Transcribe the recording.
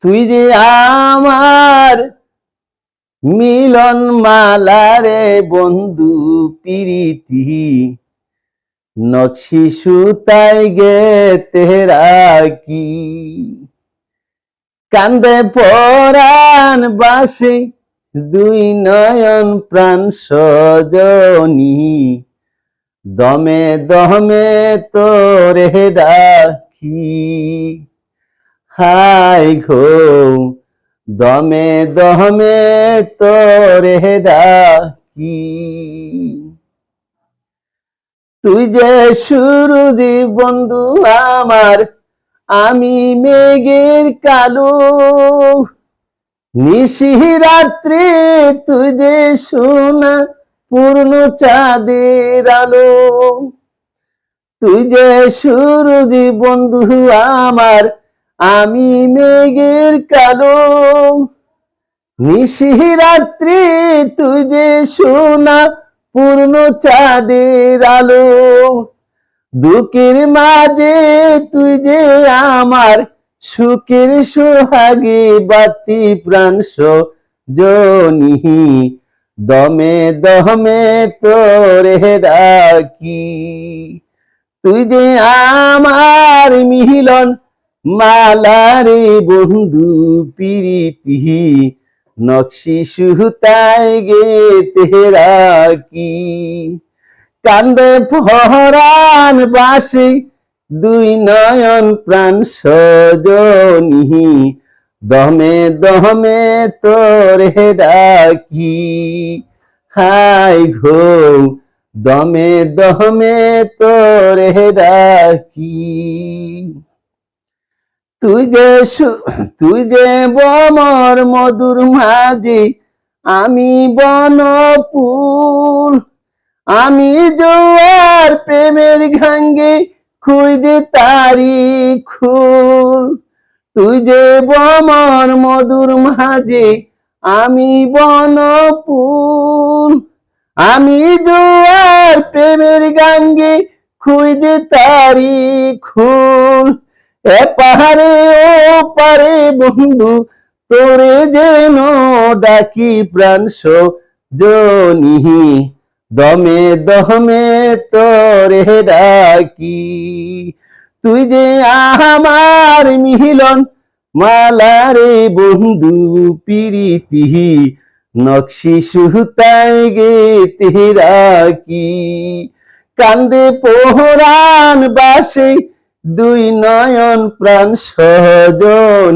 তুই যে আমার মিলন মালারে বন্ধু প্রীতি নকশি সুতায় গেতে রাখি কান্দে পরাণ বাসে দুই নয়ন প্রাণ সজনী দমে দমে তোরে ডাকি হাই ঘো দমে দমে তোরে ডাকি তুই যে সুরুজি বন্ধু আমার আমি মেঘের কালো নিশি রাত্রি তুই যে সোনা পূর্ণ চাঁদের আলো তুই যে সুরুজি বন্ধু আমার আমি মেঘের কালো নিশি রাত্রি তুই যে সোনা পূর্ণ চাঁদের আলো দুঃখের মাঝে তুই যে আমার সুখের সোহাগে বাতি প্রাণ সজনী দমে দমে তোরে ডাকি তুই যে আমার মিলন মালারে বন্ধু প্রীতি নকশি সুতায় গেতে রাখি কান্দে পরাণ বাসে দুই নয়ন প্রাণ সজনী দমে দমে তোরে ডাকি হাই ঘো দমে দমে তোরে ডাকি তুই যে বমর মধুর মাঝে আমি বনপুর আমি জোয়ার প্রেমের ঘাঙ্গে খুঁজে তারি খুল তুই যে বমর মধুর মাঝে আমি বনপুর আমি জোয়ার প্রেমের গাঙ্গে খুঁজে তারি খুল এ পাহাড়ে ও পারে বন্ধু তোরে যেন ডাকি প্রাণ সজনী দমে দমে তোরে ডাকি তুই যে আমার মিলন মালারে বন্ধু প্রীতি নকশি সুতায় গেতে রাখি কান্দে পরাণ বাসে দুই নয়ন প্রাণ সজন